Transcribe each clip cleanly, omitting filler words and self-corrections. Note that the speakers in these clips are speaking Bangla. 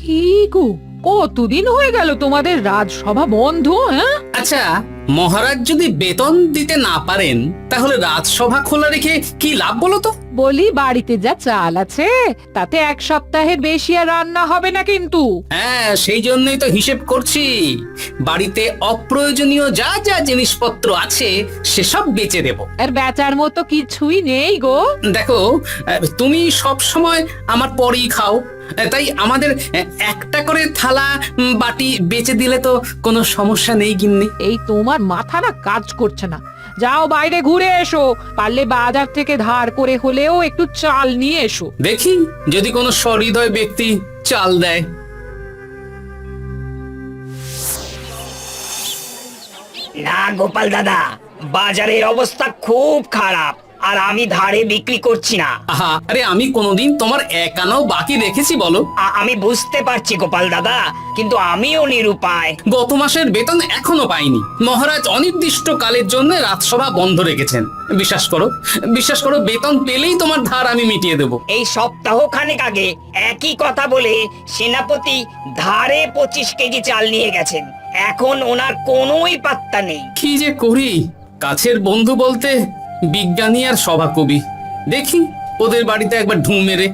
কি গো, কতদিন হয়ে গেল তোমাদের রাজসভা বন্ধ? হ্যাঁ, আচ্ছা, মহারাজ যদি বেতন দিতে না পারেন তাহলে রাজসভা খোলা রেখে কি লাভ বলো তো? বলি বাড়িতে যা চাল আছে তাতে এক সপ্তাহের বেশি আর রান্না হবে না কিন্তু। হ্যাঁ, সেই জন্যই তো হিসেব করছি। বাড়িতে অপ্রয়োজনীয় যা যা জিনিসপত্র আছে সেসব বেচে দেব। আর বেচার মতো কিছুই নেই গো। দেখো, তুমি সব সময় আমার পরেই খাও, তাই আমাদের একটা করে থালা বাটি বেচে দিলে তো কোনো সমস্যা নেই গিন্নি। এই তোমার মাথা না কাজ করছে না। যাও বাইরে ঘুরে এসো, পারলে বাজার থেকে ধার করে হলেও একটু চাল নিয়ে এসো। দেখি যদি কোনো সহৃদয় ব্যক্তি চাল দেয়। না গোপাল দাদা, বাজারের অবস্থা খুব খারাপ, আর আমি ধারে বিক্রি করছি না। আহা, আরে আমি কোনোদিন তোমার একানাও বাকি রেখেছি বলো? আমি বুঝতে পারছি গোপাল দাদা, কিন্তু আমিও নিরুপায়। গত মাসের বেতন এখনো পাইনি। মহারাজ অনির্দিষ্ট কালের জন্য রাজসভা বন্ধ রেখেছেন। বিশ্বাস করো, বিশ্বাস করো, বেতন পেলেই তোমার ধার আমি মিটিয়ে দেবো। এই সপ্তাহ খানেক আগে একই কথা বলে সেনাপতি ধারে 25 কেজি চাল নিয়ে গেছেন। এখন ওনার কোনোই পাত্তা নেই। কি যে করি, কাছের বন্ধু বলতে বিজ্ঞানী আর সভাকবি। দেখি ওদের বাড়িতে একবার ঢুঁ মেরে।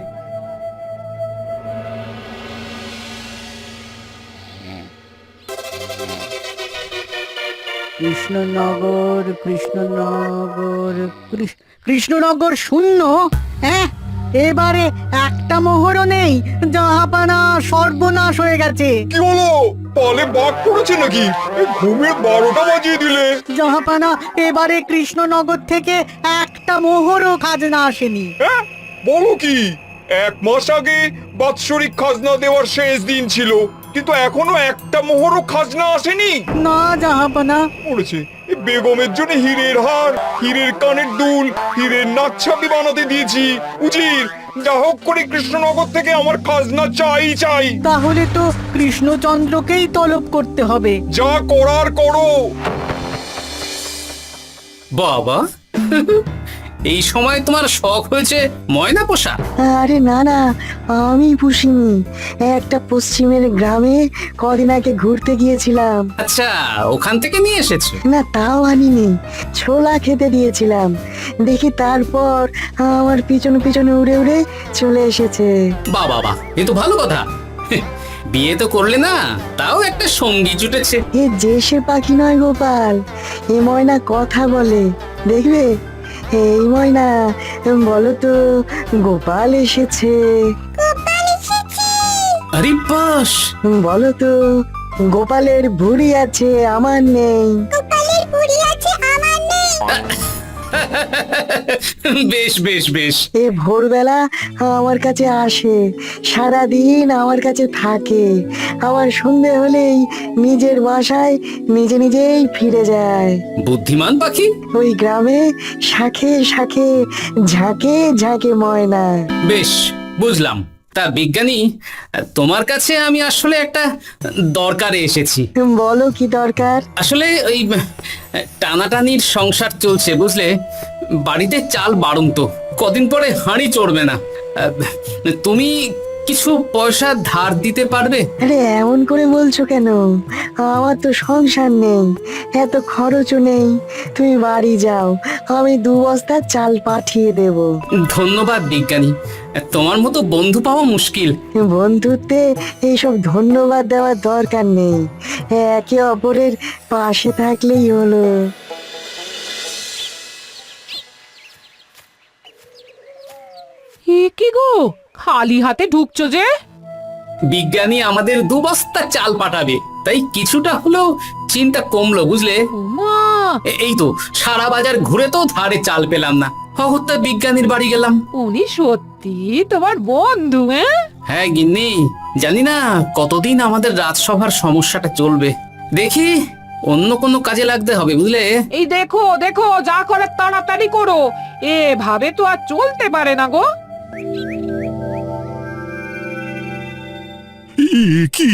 কৃষ্ণনগর কৃষ্ণনগর কৃষ্ণনগর শূন্য। হ্যাঁ, এবারে একটা মোহরও নেই। জাহাপানা সর্বনাশ হয়ে গেছে। কি হলো? পালে বাঘ পড়েছে নাকি? এই ঘুমের 12টা বাজিয়ে দিলে। জাহাপানা, এবারে কৃষ্ণনগর থেকে একটা মোহরও খাজনা আসেনি। হ্যাঁ, বলো কি? 1 মাস আগে বাৎসরিক খাজনা দেওয়ার শেষ দিন ছিল, কিন্তু এখনো একটা মোহরও খাজনা আসেনি। না জাহাপানা। পড়েছে এই বেগমের জন্য হীরের হার, হীরের কানের দুল, হীরের নাকছাবি বানাতে দিয়েছি। উজির, যা হোক করে কৃষ্ণনগর থেকে আমার খাজনা চাই চাই। তাহলে তো কৃষ্ণচন্দ্রকেই তলব করতে হবে। যা করার করো। বাবা, এই সময় তোমার শখ হয়েছে ময়না পোষা? আরে না না, আমি পুষিনি। একটা পশ্চিমের গ্রামে কদিন আগে ঘুরতে গিয়েছিলাম। আচ্ছা, ওখান থেকে নিয়ে এসেছো? না, তাও আনিনি, ছোলা খেতে দিয়েছিলাম। দেখি তারপর আমার পিছনে পিছনে উড়ে উড়ে চলে এসেছে। বাহ বাহ বাহ, এ তো ভালো কথা। বিয়ে তো করলে না, তাও একটা সঙ্গী জুটেছে। এ যে সে পাখি নয় গোপাল, এ ময়না কথা বলে, দেখবে। এই ময়না, বলো তো, গোপাল এসেছে। আরে বাস, বলো তো, গোপালের ভুঁড়ি আছে আমার নেই। বেশ বেশ বেশ। এ ভোরবেলা আমার কাছে আসে, সারাদিন আমার কাছে থাকে, আবার সন্ধে হলেই নিজের বাসায় নিজে নিজেই ফিরে যায়। বুদ্ধিমান পাখি। ওই গ্রামে শাখে শাখে ঝাঁকে ঝাঁকে ময়না। বেশ, বুঝলাম। তা বিজ্ঞানী, তোমার কাছে আমি আসলে একটা দরকারে এসেছি। বলো কি দরকার? আসলে ওই টানাটানির সংসার চলছে, বুঝলে। বাড়িতে চাল বাড়ন্ত, কদিন পরে হাঁড়ি চড়বে না। তুমি কিছু পয়সা ধার দিতে পারবে? আরে এমন করে বলছো কেন? আমার তো সংসার নেই, এত খরচও নেই। তুমি বাড়ি যাও, আমি 2 বস্তা চাল পাঠিয়ে দেব। ধন্যবাদ বিজ্ঞানী, তোমার মতো বন্ধু পাওয়া মুশকিল। বন্ধুত্বে এইসব ধন্যবাদ দেওয়ার দরকার নেই, একে অপরের পাশে থাকলেই হলো। এ কি গো, খালি হাতে ঢুকছো যে? বিজ্ঞানী আমাদের 2 বস্তা চাল পাঠাবে, তাই কিছুটা হলেও চিন্তা কমলো, বুঝলে। ওমা, এই তো সারা বাজার ঘুরে তো ধারে চাল পেলাম না, হঠাৎ বিজ্ঞানীর বাড়ি গেলাম। উনি সত্যি তোমার বন্ধু? হ্যাঁ, হ্যাঁ গিন্নি, জানি না কতদিন আমাদের রাজসভার সমস্যাটা চলবে। দেখি অন্য কোনো কাজে লাগতে হবে, বুঝলে। এই দেখো দেখো, যা করার তাড়াতাড়ি করো, এভাবে তো আর চলতে পারে না গো। কি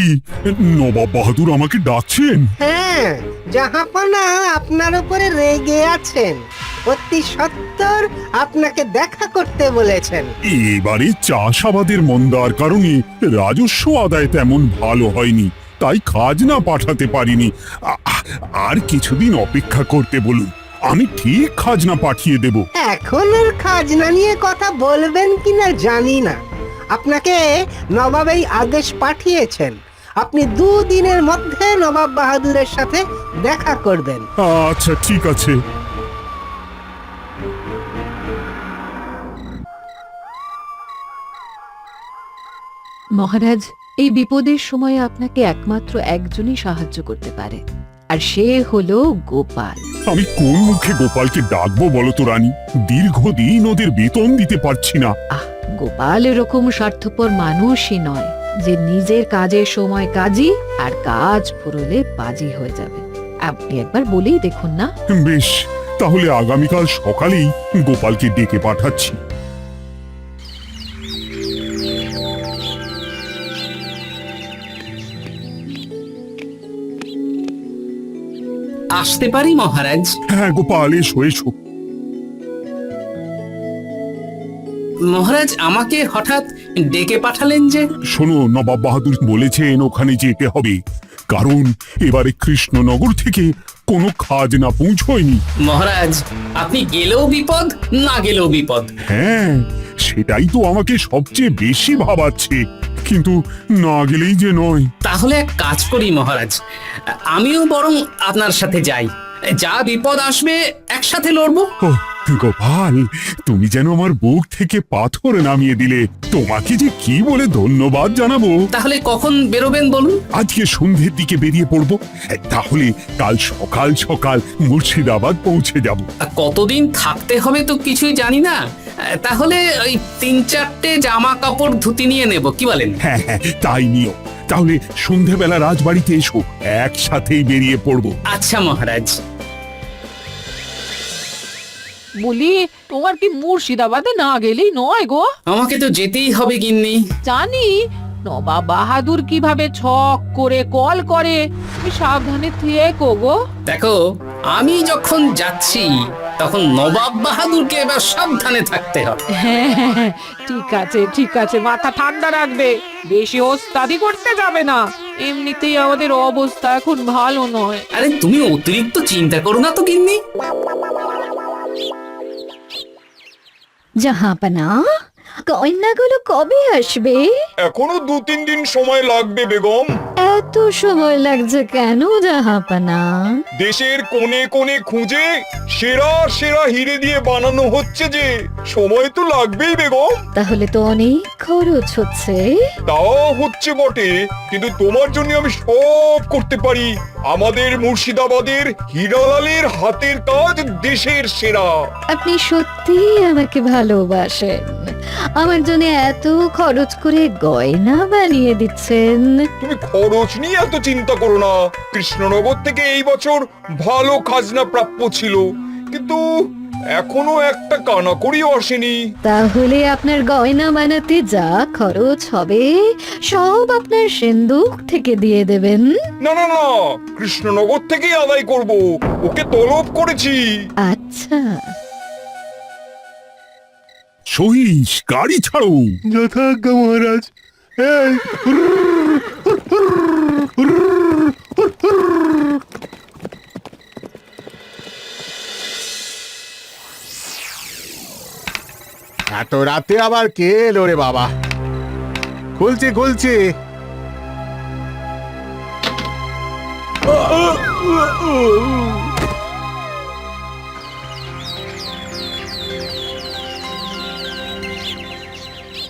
নবাব বাহাদুর আমাকে ডাকছেন? হ্যাঁ, জাহাপনা আপনার উপরে রেগে আছেন। অতি সত্বর আপনাকে দেখা করতে বলেছেন। এবারে চাষাবাদের মন্দার কারণে রাজস্ব আদায় তেমন ভালো হয়নি, তাই খাজনা পাঠাতে পারিনি। আর কিছুদিন অপেক্ষা করতে বলুন, আমি ঠিক খাজনা পাঠিয়ে দেব। এখন আর খাজনা নিয়ে কথা বলবেন কিনা জানি না। আপনাকে নবাব এই আদেশ পাঠিয়েছেন, আপনি 2 দিনের মধ্যে নবাব বাহাদুরের সাথে দেখা করবেন। আচ্ছা ঠিক আছে। মহারাজ, এই বিপদের সময় আপনাকে একমাত্র একজনই সাহায্য করতে পারে, আর সে হলো গোপাল। আমি কোন মুখে গোপালকে ডাকবো বলো তো রানী? দীর্ঘদিন ওদের বেতন দিতে পারছি না। গোপাল এরকম স্বার্থপর মানুষই নয় যে নিজের কাজের সময় কাজী আর কাজ ফুরলে বাজি হয়ে যাবে। আপনি একবার বলেই দেখুন না। বেশ, তাহলে আগামীকাল সকালেই গোপালকে ডেকে পাঠাচ্ছি। আসতে পারি মহারাজ? হ্যাঁ গোপাল, এসো এসো। মহারাজ আমাকে হঠাৎ ডেকে পাঠালেন যে? শোনো, নবাব বাহাদুর বলেছেন ওখানে যেতে হবে, কারণ এবারে কৃষ্ণনগর থেকে কোনো খাজনা পৌঁছয়নি। মহারাজ, আপনি গেলেও বিপদ, না গেলেও বিপদ। হ্যাঁ, সেটাই তো আমাকে সবচেয়ে বেশি ভাবাচ্ছে, কিন্তু না গেলেই যে নয়। তাহলে এক কাজ করি মহারাজ, আমিও বরং আপনার সাথে যাই। যা বিপদ আসবে একসাথে লড়বো। ও গোপাল, তুমি যেন আমার বুক থেকে পাথর নামিয়ে দিলে। তোমাকে যে কি বলে ধন্যবাদ জানাবো। তাহলে কখন বেরোবেন বলুন? আজকে সন্ধ্যের দিকে বেরিয়ে পড়বো, তাহলে কাল সকাল সকাল মুর্শিদাবাদ পৌঁছে যাব। আর কতদিন থাকতে হবে তো কিছুই জানি না, তাহলে ওই 3-4টে জামা কাপড় ধুতি নিয়ে নেব, কি বলেন? হ্যাঁ হ্যাঁ, তাই নিও। তাহলে সন্ধ্যেবেলা রাজবাড়িতে এসো, একসাথেই বেরিয়ে পড়বো। আচ্ছা মহারাজ। বলি, তোমার কি মুর্শিদাবাদে না গেলেই নয় গো? আমাকে তো যেতেই হবে গিন্নি। জানি নবাব বাহাদুর কিভাবে ছক করে কল করে, তুমি সাবধানে থেকো গো। দেখো, আমি যখন যাচ্ছি তখন নবাব বাহাদুরকে এবার সাবধানে থাকতে হবে। হ্যাঁ হ্যাঁ, হ্যাঁ, ঠিক আছে ঠিক আছে, মাথা ঠান্ডা রাখবে, বেশি ওস্তাদি করতে যাবে না। এমনিতেই আমাদের অবস্থা এখন ভালো নয়। আরে তুমি অতিরিক্ত চিন্তা করো না তো গিন্নি। জাহাপনা, কন্যাগুলো কবে আসবে? এখনো 2-3 দিন সময় লাগবে বেগম। এত সময় লাগছে কেন জাহাপনা? দেশের কোণে কোণে খুঁজে সেরা সেরা হিরে দিয়ে বানানো হচ্ছে যে, সময় তো লাগবেই বেগম। তাহলে তো অনেক খরচ হচ্ছে। তাও হচ্ছে বটে, কিন্তু তোমার জন্য আমি সব করতে পারি। আমাদের মুর্শিদাবাদের হীরালালের হাতের কাজ দেশের সেরা। আপনি সত্যি আমাকে ভালোবাসেন, আমার জন্য এত খরচ করে গয়না বানিয়ে দিচ্ছেন। তুমি খরচ নিয়ে এত চিন্তা করো না। কৃষ্ণনগর থেকে এই বছর ভালো খাজনা প্রাপ্য ছিল, কিন্তু এখনো একটা কানাকড়িও আসেনি। তাহলে আপনার গয়না বানাতে যা খরচ হবে সব আপনার সিন্দুক থেকে দিয়ে দেবেন। না না না, কৃষ্ণনগর থেকেই আদায় করব, ওকে তলব করেছি। আচ্ছা, সহিস, গাড়ি ছাড়ো। যথাজ্ঞা মহারাজ। এই, এত রাতে আবার কে এলো রে বাবা? খুলছে খুলছে।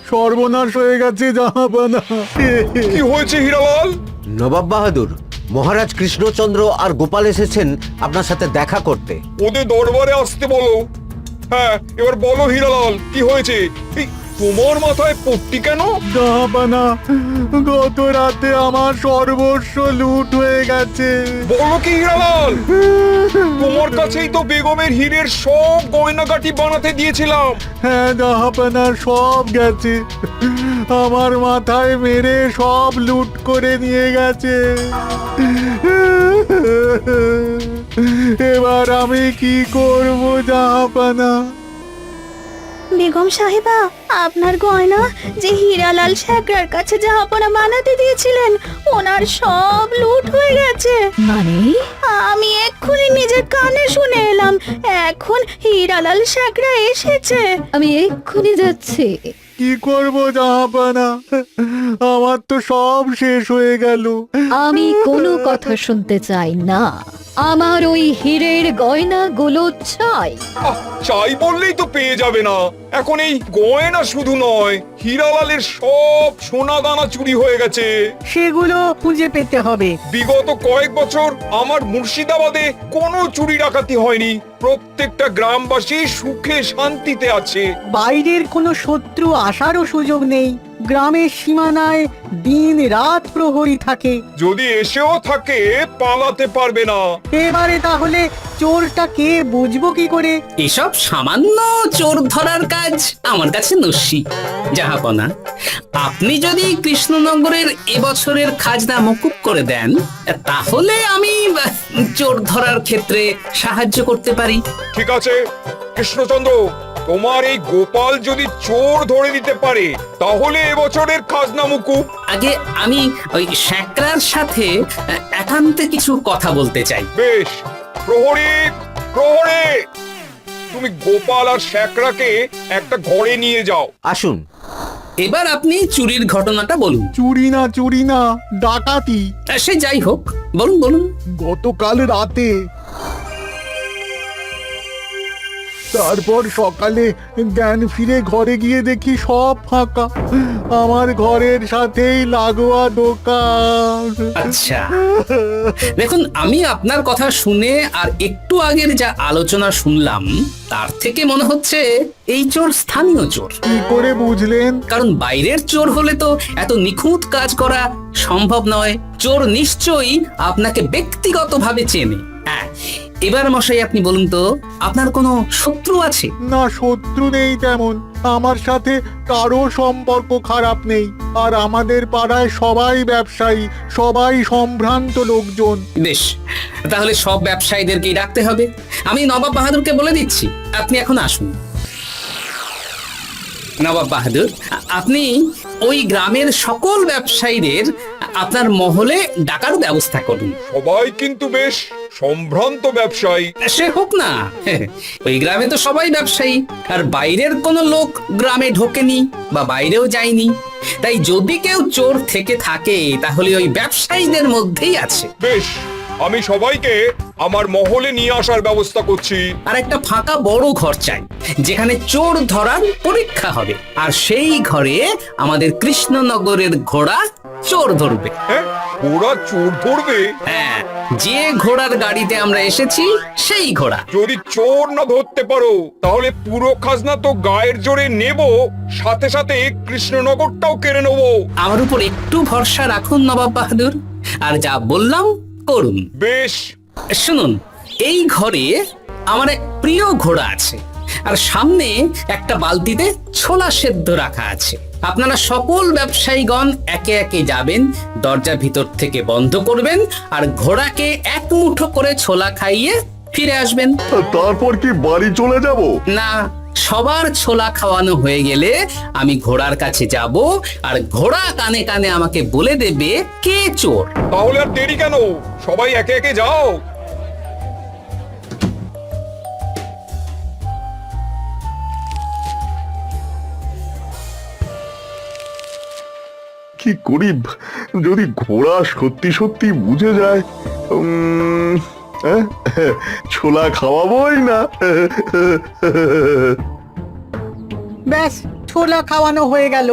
সর্বনাশ হয়ে গেছে জাহাপানা। কি হয়েছে হীরালাল? নবাব বাহাদুর, মহারাজ কৃষ্ণচন্দ্র আর গোপাল এসেছেন আপনার সাথে দেখা করতে। ওদের দরবারে আসতে বলো। হ্যাঁ, এবার বলো হীরালাল, কি হয়েছে? এই, তোমার মাথায় পট্টি কেন? জাহাপানা, গত রাতে আমার সর্বস্ব লুট হয়ে গেছে। বলো কি হীরালাল? তোমার কাছেই তো বেগমের হীরের সব গয়নাগাটি বানাতে দিয়েছিলাম। হ্যাঁ জাহাপানা, সব গেছে। আমার মাথায় মেরে সব লুট করে নিয়ে গেছে। এবার আমি কি করব জাহাপানা? বেগম সাহেবা, আপনার গয়না যে হীরালাল শেখরার কাছে জাহাপনা বানাতে দিয়েছিলেন, ওনার সব লুট হয়ে গেছে। মানে আমি এক্ষুনি নিজের কানে শুনে এলাম, এখন হীরালাল শেখরা এসেছে। আমি এক্ষুনি যাচ্ছি। কি করব জাহাপানা? আমার তো সব শেষ হয়ে গেল। আমি কোনো কথা শুনতে চাই না, আমার ওই হীরের গয়নাগুলো চাই। চাই বললেই তো পেয়ে যাবে না। এখন এই গয়না শুধু নয়, হীরালালের সব সোনা দানা চুরি হয়ে গেছে। সেগুলো খুঁজে পেতে হবে। বিগত কয়েক বছর আমার মুর্শিদাবাদে কোনো চুরি ডাকাতি হয়নি। প্রত্যেকটা গ্রামবাসী সুখে শান্তিতে আছে। বাইরের কোনো শত্রু আসারও সুযোগ নেই। গ্রামের সীমানায় দিন রাত প্রহরী থাকে। যদি এসেও থাকে, পালাতে পারবে না। এবারে তাহলে চোরটা কে বুঝবো কি করে? এসব সামান্য চোর ধরার কাজ আমার কাছে নস্যি। জাহাপনা, আপনি যদি কৃষ্ণনগরের এবছরের খাজনা মকুব করে দেন, তাহলে আমি চোর ধরার ক্ষেত্রে সাহায্য করতে পারি। ঠিক আছে কৃষ্ণচন্দ্র, তোমার এই গোপাল যদি চোর ধরে দিতে পারে, তাহলে এবছরের খাজনা মুকুব। আগে আমি ওই শেখরার সাথে একান্তে কিছু কথা বলতে চাই। বেশ, প্রহরী প্রহরী, তুমি গোপাল আর শেখরাকে একটা ঘরে নিয়ে যাও। আসুন। এবার আপনি চুরির ঘটনাটা বলুন। চুরি না, ডাকাতি। সে যাই হোক, বলুন বলুন। গতকাল রাতে, তারপর সকালে জ্ঞান ফিরে ঘরে গিয়ে দেখি সব ফাঁকা। আমার ঘরের সাথেই লাগোয়া দোকান। আচ্ছা, দেখুন, আমি আপনার কথা শুনে আর একটু আগের যা আলোচনা শুনলাম, তার থেকে মনে হচ্ছে এই চোর স্থানীয় চোর। কি করে বুঝলেন? কারণ বাইরের চোর হলে তো এত নিখুঁত কাজ করা সম্ভব নয়। চোর নিশ্চয়ই আপনাকে ব্যক্তিগতভাবে চেনে। হ্যাঁ, এবার মশাই আপনি বলুন তো, আপনার কোনো শত্রু আছে? না, শত্রু নেই তেমন। আমার সাথে কারো সম্পর্ক খারাপ নেই। আর আমাদের পাড়ায় সবাই ব্যবসায়ী, সবাই সম্ভ্রান্ত লোকজন। বেশ, তাহলে সব ব্যবসায়ীদেরকেই ডাকতে হবে। আমি নবাব বাহাদুরকে বলে দিচ্ছি, আপনি এখন আসুন। নবাব বাহাদুর, আপনি ওই গ্রামের সকল ব্যবসায়ীদের আপনার মহলে ডাকার ব্যবস্থা করুন। সবাই কিন্তু বেশ সম্ভ্রান্ত ব্যবসায়ী। সে হোক না, ওই গ্রামে তো সবাই ব্যবসায়ী, আর বাইরের কোনো লোক গ্রামে ঢোকেনি বা বাইরেও যায়নি। তাই যদি কেউ চোর থেকে থাকে, তাহলে ওই ব্যবসায়ীদের মধ্যেই আছে। বেশ, আমি সবাইকে আমার মহলে নিয়ে আসার ব্যবস্থা করছি। আর একটা ফাঁকা বড় ঘর চাই, যেখানে চোর ধরার পরীক্ষা হবে। আর সেই ঘরে আমাদের কৃষ্ণনগরের ঘোড়া চোর ধরবে। হ্যাঁ, ঘোড়া চোর ধরবে? হ্যাঁ, যে ঘোড়ার গাড়িতে আমরা এসেছি সেই ঘোড়া। যদি চোর না ধরতে পারো, তাহলে পুরো খাজনা তো গায়ের জোরে নেব, সাথে সাথে কৃষ্ণনগরটাও কেড়ে নেব। আমার উপর একটু ভরসা রাখুন নবাব বাহাদুর, আর যা বললাম করুন। বেশ, শুনুন, এই ঘরে আমার এক প্রিয় ঘোড়া আছে, আর সামনে একটা বালতিতে ছোলা সেদ্ধ রাখা আছে। আপনারা সকল ব্যবসায়ীগণ একে একে যাবেন, দরজা ভিতর থেকে বন্ধ করবেন, আর ঘোড়াকে এক মুঠো করে ছোলা খাইয়ে ফিরে আসবেন। তারপর কি বাড়ি চলে যাব? না, সবার ছোলা খাওয়ানো হয়ে গেলে আমি ঘোড়ার কাছে যাব, আর ঘোড়া কানে কানে আমাকে বলে দেবে কে চোর। তাহলে আর দেরি কেন? সবাই একে একে যাও। কি করি যদি ঘোড়া সত্যি সত্যি বুঝে যায়? ছোলা খাওয়াবোই না। ব্যাস, ছোলা খাওয়ানো হয়ে গেল।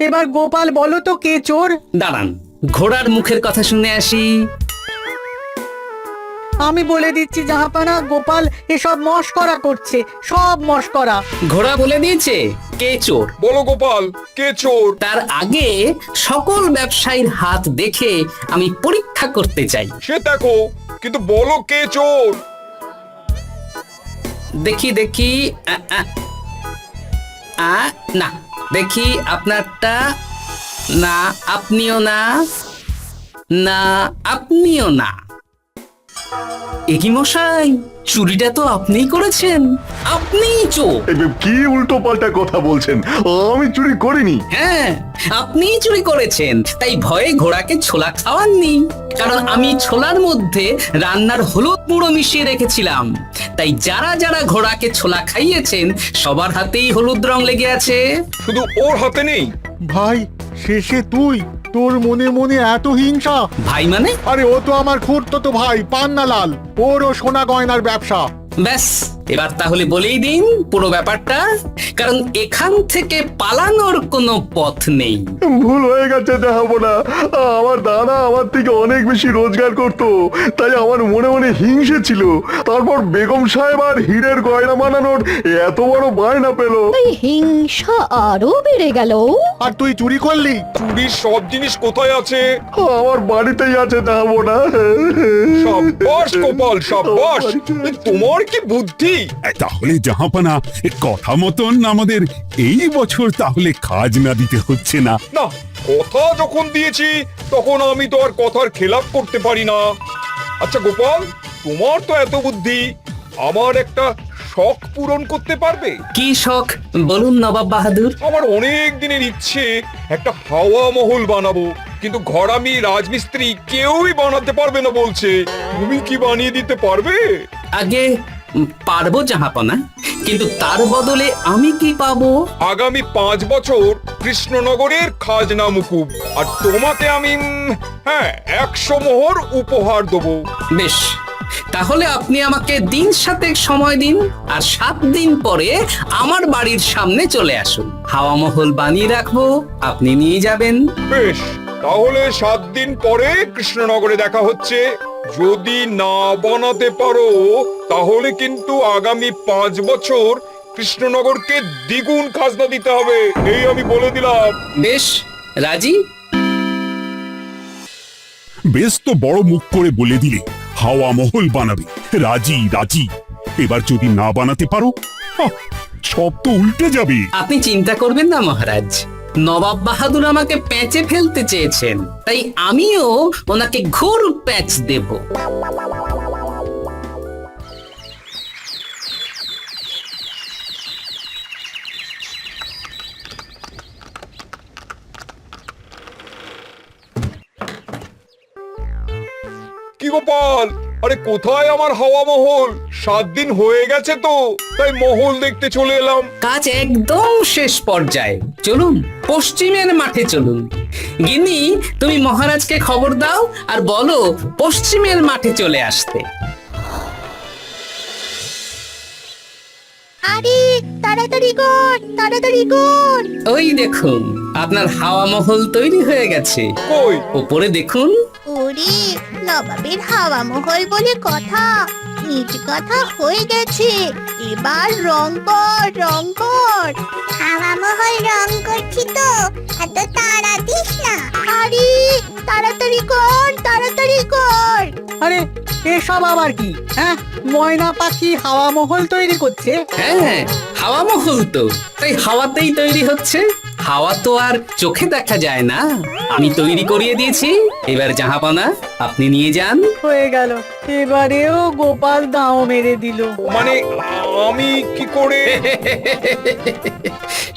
এবার গোপাল বলো তো কে চোর? দাঁড়ান, ঘোড়ার মুখের কথা শুনে আসি। আমি বলে দিচ্ছি জাহাপানা, গোপাল এসব মশকরা করছে, সব মশকরা। ঘোড়া বলে দিয়েছে কে চোর। বলো গোপাল, কে চোর? তার আগে সকল ব্যবসায়ীর হাত দেখে আমি পরীক্ষা করতে চাই। সে দেখো, কিন্তু বলো কে চোর? দেখি দেখি, না, দেখি আপনারটা। না, আপনিও না। না, আপনিও না। একি মশাই, চুরিটা তো আপনিই করেছেন, আপনিই চোর। কি উল্টো পাল্টা কথা বলছেন? আমি চুরি করিনি। হ্যাঁ, আপনিই চুরি করেছেন, তাই ভয়ে ঘোড়াকে ছোলা খাওয়াননি। কারণ আমি ছোলার মধ্যে রান্নার হলুদ গুঁড়ো মিশিয়ে রেখেছিলাম, তাই যারা যারা ঘোড়াকে ছোলা খাইয়েছেন সবার হাতেই হলুদ রং লেগে আছে। শুধু ওর হাতে নেই। ভাই, শেষে তুই? তোর মনে মনে এত হিংসা? ভাই মানে? আরে ও তো আমার খুড়তো ভাই পান্নালাল, ওরও সোনা গয়নার ব্যবসা। ব্যাস, এবার তাহলে বলেই দিন পুরো ব্যাপারটা, কারণ এখান থেকে পালানোর কোনো পথ নেই। ভুল হয়ে গেছে দেখাবো না। আমার দাদা আমার থেকে অনেক বেশি রোজগার করতো, তাই আমার মনে মনে হিংসে ছিল। তারপর বেগম সাহেব আর হীরের গয়না বানানোর এত বড় বায়না পেল, এই হিংসা আরো বেড়ে গেল। আর তুই চুরি করলি? চুরির সব জিনিস কোথায় আছে? আমার বাড়িতেই আছে দেখাবো না। সাব্বাস গোপাল, সাব্বাস। তোমার কি বুদ্ধি! তাহলে জাহাপানা, কথা মতন আমাদের এই বছর তাহলে খাজনা দিতে হচ্ছে না। না, কথা যখন দিয়েছি তখন আমি তো আর কথার খেলাপ করতে পারি না। আচ্ছা গোপাল, তোমার তো এত বুদ্ধি, আমার একটা শখ পূরণ করতে পারবে? কি শখ বলুন নবাব বাহাদুর। আমার অনেক দিনের ইচ্ছে একটা হাওয়া মহল বানাবো, কিন্তু ঘরামি রাজমিস্ত্রি কেউই বানাতে পারবে না বলছে। তুমি কি বানিয়ে দিতে পারবে? আগে পারবো জাহাপনা, কিন্তু তার বদলে আমি কি পাবো? আগামী 5 বছর কৃষ্ণনগরের খাজনা মুকুব, আর তোমাকে আমি 100 মোহর উপহার দেবো। বেশ, তাহলে আপনি আমাকে দিন 7 সময় দিন, আর 7 দিন পরে আমার বাড়ির সামনে চলে আসুন। হাওয়া মহল বানিয়ে রাখবো, আপনি নিয়ে যাবেন। বেশ, তাহলে 7 দিন পরে কৃষ্ণনগরে দেখা হচ্ছে। যদি না বানাতে পারো তাহলে কিন্তু আগামী 5 বছর কৃষ্ণনগরকে দ্বিগুণ খাজনা দিতে হবে, এই আমি বলে দিলাম। বেশ, রাজি? বেশ, তো বড় মুখ করে বলে দিলে হাওয়া মহল বানাবে। রাজি রাজি। এবার যদি না বানাতে পারো, সব তো উল্টে যাবে। আপনি চিন্তা করবেন না মহারাজ, নবাব বাহাদুর আমাকে প্যাঁচে ফেলতে চেয়েছেন, তাই আমিও ওনাকে ঘোর প্যাঁচ দেব। কি গোপাল, আরে কোথায় আমার হাওয়া মহল? 7 দিন হয়ে গেছে তো, তাই মহল দেখতে চলে এলাম। কাজ একদম শেষ পর্যায়ে, চলুন পশ্চিমের মাঠে চলুন। গিন্নি, তুমি মহারাজকে খবর দাও আর বলো পশ্চিমের মাঠে চলে আসতে। আরে তাড়াতাড়ি কর, তাড়াতাড়ি কর। ওই দেখুন, আপনার হাওয়া মহল তৈরি হয়ে গেছে। কই? উপরে দেখুন। ওরে, নবাবের হাওয়া মহল বলে কথা, নিজ কথা হয়ে গেছে। এবার রং কর, রং কর। হাওয়া মহল রং করছি তো, এত তাড়া দিস না। আরে তাড়াতাড়ি কর, তাড়াতাড়ি কর। আরে এসব আবার কি? ময়না পাখি হাওয়া মহল তৈরি করছে? হ্যাঁ, হাওয়া মহল তো, তাই হাওয়াতেই তৈরি হচ্ছে। হাওয়া তো আর চোখে দেখা যায় না, আমি তৈরি করিয়ে দিয়েছি। এবার জাহাপনা আপনি নিয়ে যান। হয়ে গেল, এবারেও গোপাল দাও মেরে দিল। মানে আমি কি করে?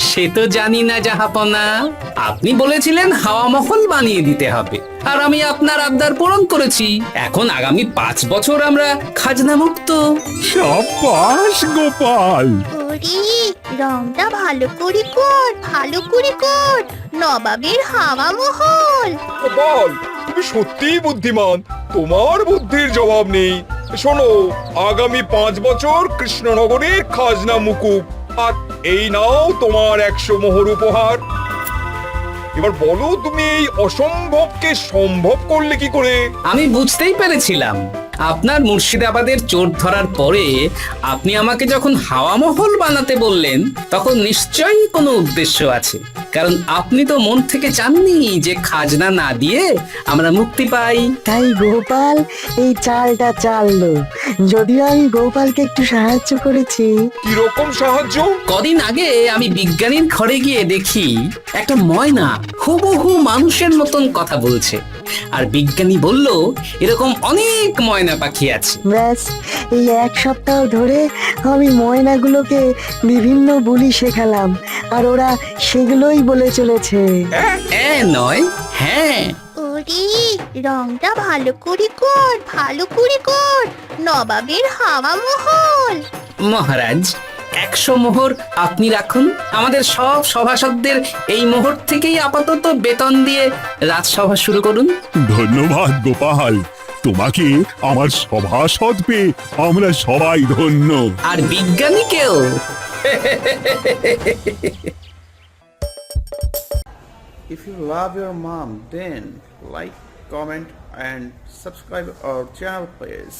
সে তো জানি না জাহাপনা, আপনি বলেছিলেন হাওয়া মহল বানিয়ে দিতে হবে, আর আমি আপনার আবদার পূরণ করেছি। এখন আগামী 5 বছর আমরা খাজনা মুক্ত। সাব্বাস গোপাল। ওরে, রংটা ভালো করে কর, ভালো করে কর। নবাবের হাওয়া মহল। গোপাল, তুমি সত্যিই বুদ্ধিমান, তোমার বুদ্ধির জবাব নেই। শোনো, আগামী 5 বছর কৃষ্ণনগরের খাজনা মুকুব, আর এই নাও তোমার 100 মোহর উপহার। এবার বলো, তুমি এই অসম্ভবকে সম্ভব করলে কি করে? আমি বুঝতেই পেরেছিলাম, আপনার মুর্শিদাবাদের চোর ধরার পরে আপনি আমাকে যখন হাওয়া মহল বানাতে বললেন, তখন নিশ্চয়ই কোনো উদ্দেশ্য আছে। কারণ আপনি তো মন থেকে চাননি যে খাজনা না দিয়ে আমরা মুক্তি পাই। তাই গোপাল এই চালটা চাললো। যদিও আমি গোপালকে একটু সাহায্য করেছি। কিরকম সাহায্য? কদিন আগে আমি বিজ্ঞানীর ঘরে গিয়ে দেখি একটা ময়না হুবহু মানুষের মতন কথা বলছে। আর বিজ্ঞানী বলল এরকম অনেক ময়না পাখি আছে। ব্যাস এই এক সপ্তাহ ধরে আমি ময়নাগুলোকে বিভিন্ন বুলি শেখালাম, আর ওরা সেগুলোই বলে চলেছে। নয় হ্যাঁ। ওরে রংটা ভালো করে কর, ভালো করে কর, নবাবের হাওয়া মহল। মহারাজ 100 মোহর আপনি রাখুন। আমাদের সব সভাসদদের এই মোহর থেকেই আপাতত বেতন দিয়ে রাজসভা শুরু করুন। ধন্যবাদ গোপাল, তোমাকে আমার সভাসদ পেয়ে আমরা সবাই ধন্য। আর বিজ্ঞানীকেও। If you love your mom, then like, comment and subscribe our channel please.